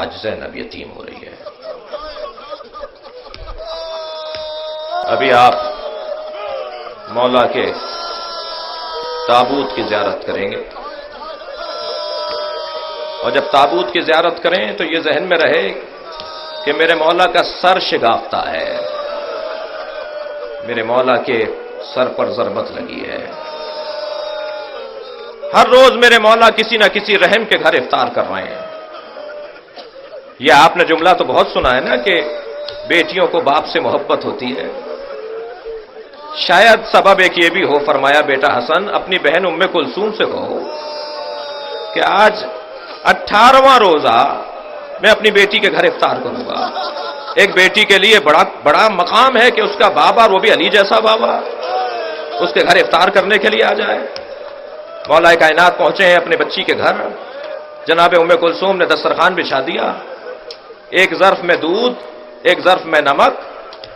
آج زینب یتیم ہو رہی ہے۔ ابھی آپ مولا کے تابوت کی زیارت کریں گے، اور جب تابوت کی زیارت کریں تو یہ ذہن میں رہے کہ میرے مولا کا سر شگافتہ ہے، میرے مولا کے سر پر ضربت لگی ہے۔ ہر روز میرے مولا کسی نہ کسی رحم کے گھر افطار کر رہے ہیں۔ یہ آپ نے جملہ تو بہت سنا ہے نا کہ بیٹیوں کو باپ سے محبت ہوتی ہے، شاید سبب ایک یہ بھی ہو، فرمایا بیٹا حسن اپنی بہن ام کلثوم سے کہو کہ آج 18واں روزہ میں اپنی بیٹی کے گھر افطار کروں گا۔ ایک بیٹی کے لیے بڑا مقام ہے کہ اس کا بابا، اور وہ بھی علی جیسا بابا، اس کے گھر افطار کرنے کے لیے آ جائے۔ مولا کائنات پہنچے ہیں اپنے بچی کے گھر، جناب ام کلثوم نے دسترخوان بچھا دیا، ایک ظرف میں دودھ، ایک ظرف میں نمک،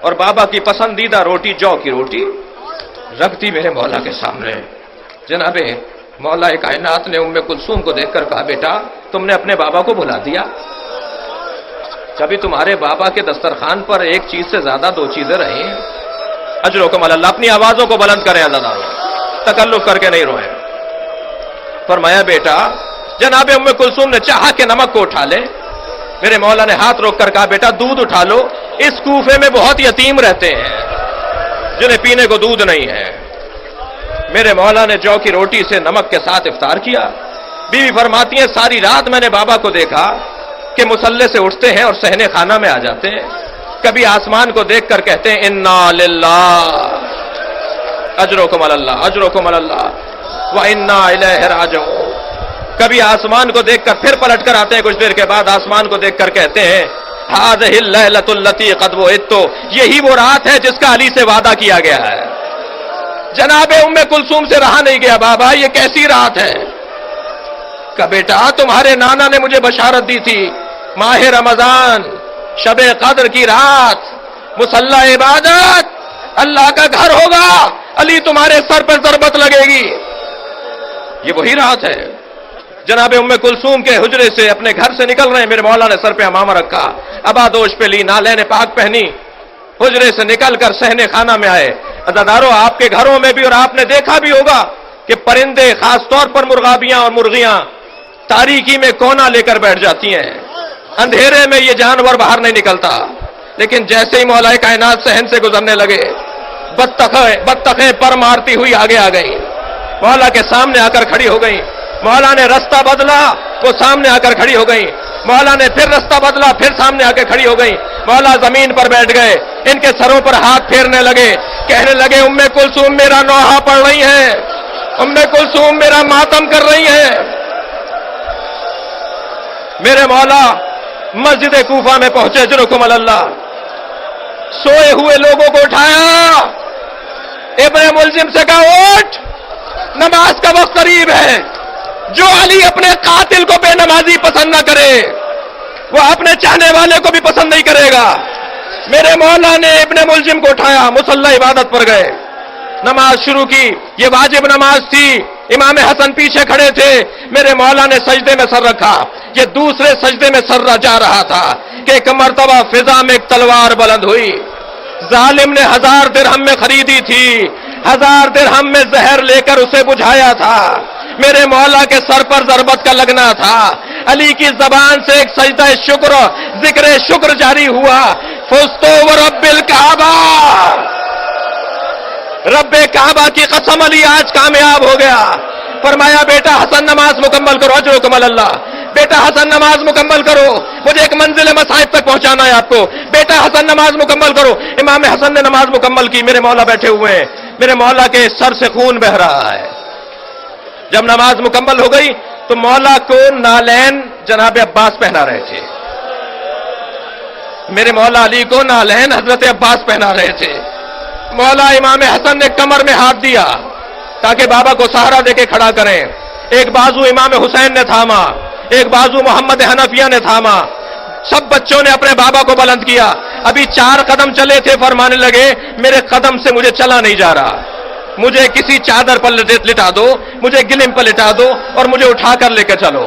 اور بابا کی پسندیدہ روٹی، جو کی روٹی رکھ دی میرے مولا کے سامنے۔ جناب مولا کائنات نے ام کلثوم کو دیکھ کر کہا بیٹا تم نے اپنے بابا کو بھلا دیا؟ کبھی تمہارے بابا کے دسترخوان پر ایک چیز سے زیادہ دو چیزیں رہی ہیں؟ اجرکم اللہ، اپنی آوازوں کو بلند کریں عزادارو، تکلف کر کے نہیں روئیں۔ فرمایا بیٹا، جناب ام کلثوم نے چاہا کہ نمک کو اٹھا لے، میرے مولا نے ہاتھ روک کر کہا بیٹا دودھ اٹھا لو، اس کوفے میں بہت یتیم رہتے ہیں جنہیں پینے کو دودھ نہیں ہے۔ میرے مولا نے جو کی روٹی سے نمک کے ساتھ افطار کیا۔ بیوی فرماتی ہیں ساری رات میں نے بابا کو دیکھا کہ مصلے سے اٹھتے ہیں اور صحن خانہ میں آ جاتے ہیں، کبھی آسمان کو دیکھ کر کہتے ہیں انا للہ اجرکم اللہ اجرکم اللہ وانا الیہ راجعون، کبھی آسمان کو دیکھ کر پھر پلٹ کر آتے ہیں، کچھ دیر کے بعد آسمان کو دیکھ کر کہتے ہیں ہذہ اللیلۃ التی قد وعدت، یہی وہ رات ہے جس کا علی سے وعدہ کیا گیا ہے۔ جناب ام کلثوم سے رہا نہیں گیا، بابا یہ کیسی رات ہے؟ کہ بیٹا تمہارے نانا نے مجھے بشارت دی تھی ماہ رمضان، شب قدر کی رات، مصلی عبادت، اللہ کا گھر ہوگا، علی تمہارے سر پر ضربت لگے گی۔ یہ وہی رات ہے۔ جناب ام کلثوم کے حجرے سے اپنے گھر سے نکل رہے ہیں، میرے مولا نے سر پہ امامہ رکھا، ابادوش پہ لی، نالین پاک پہنی، حجرے سے نکل کر صحن خانہ میں آئے۔ عزادارو آپ کے گھروں میں بھی اور آپ نے دیکھا بھی ہوگا کہ پرندے، خاص طور پر مرغابیاں اور مرغیاں تاریکی میں کونا لے کر بیٹھ جاتی ہیں، اندھیرے میں یہ جانور باہر نہیں نکلتا، لیکن جیسے ہی مولا کائنات صحن سے گزرنے لگے بطخیں پر مارتی ہوئی آگے آ گئی، مولا کے سامنے آ کر کھڑی ہو گئی۔ مولا نے رستہ بدلا، وہ سامنے آ کر کھڑی ہو گئی، مولا نے پھر رستہ بدلا، پھر سامنے آ کے کھڑی ہو گئی۔ مولا زمین پر بیٹھ گئے، ان کے سروں پر ہاتھ پھیرنے لگے، کہنے لگے ام کلثوم میرا نوحہ پڑھ رہی ہیں، ام کلثوم میرا ماتم کر رہی ہیں۔ میرے مولا مسجد کوفہ میں پہنچے، اجرکم اللہ، سوئے ہوئے لوگوں کو اٹھایا، ابن ملزم سے کہا اٹھ، نماز کا وقت قریب ہے۔ جو علی اپنے قاتل کو بے نمازی پسند نہ کرے وہ اپنے چاہنے والے کو بھی پسند نہیں کرے گا۔ میرے مولا نے ابن ملزم کو اٹھایا، مصلی عبادت پر گئے، نماز شروع کی، یہ واجب نماز تھی، امام حسن پیچھے کھڑے تھے، میرے مولا نے سجدے میں سر رکھا، یہ دوسرے سجدے میں سر جا رہا تھا کہ ایک مرتبہ فضا میں ایک تلوار بلند ہوئی، ظالم نے 1000 درہم میں خریدی تھی، 1000 درہم میں زہر لے کر اسے بجھایا تھا، میرے مولا کے سر پر ضربت کا لگنا تھا، علی کی زبان سے ایک سجدہ شکر، ذکر شکر جاری ہوا، فزتو ورب الکعبہ، رب کعبہ کی قسم علی آج کامیاب ہو گیا۔ فرمایا بیٹا حسن نماز مکمل کرو، اجرکم اللہ، بیٹا حسن نماز مکمل کرو، مجھے ایک منزل مصائب تک پہنچانا ہے آپ کو، بیٹا حسن نماز مکمل کرو۔ امام حسن نے نماز مکمل کی، میرے مولا بیٹھے ہوئے ہیں، میرے مولا کے سر سے خون بہ رہا ہے۔ جب نماز مکمل ہو گئی تو مولا کو نالین جناب عباس پہنا رہے تھے، میرے مولا علی کو نالین حضرت عباس پہنا رہے تھے۔ مولا امام حسن نے کمر میں ہاتھ دیا تاکہ بابا کو سہارا دے کے کھڑا کریں، ایک بازو امام حسین نے تھاما، ایک بازو محمد حنفیہ نے تھاما، سب بچوں نے اپنے بابا کو بلند کیا۔ ابھی 4 قدم چلے تھے، فرمانے لگے میرے قدم سے مجھے چلا نہیں جا رہا، مجھے کسی چادر پر لٹا دو، مجھے گلم پر لٹا دو اور مجھے اٹھا کر لے کے چلو۔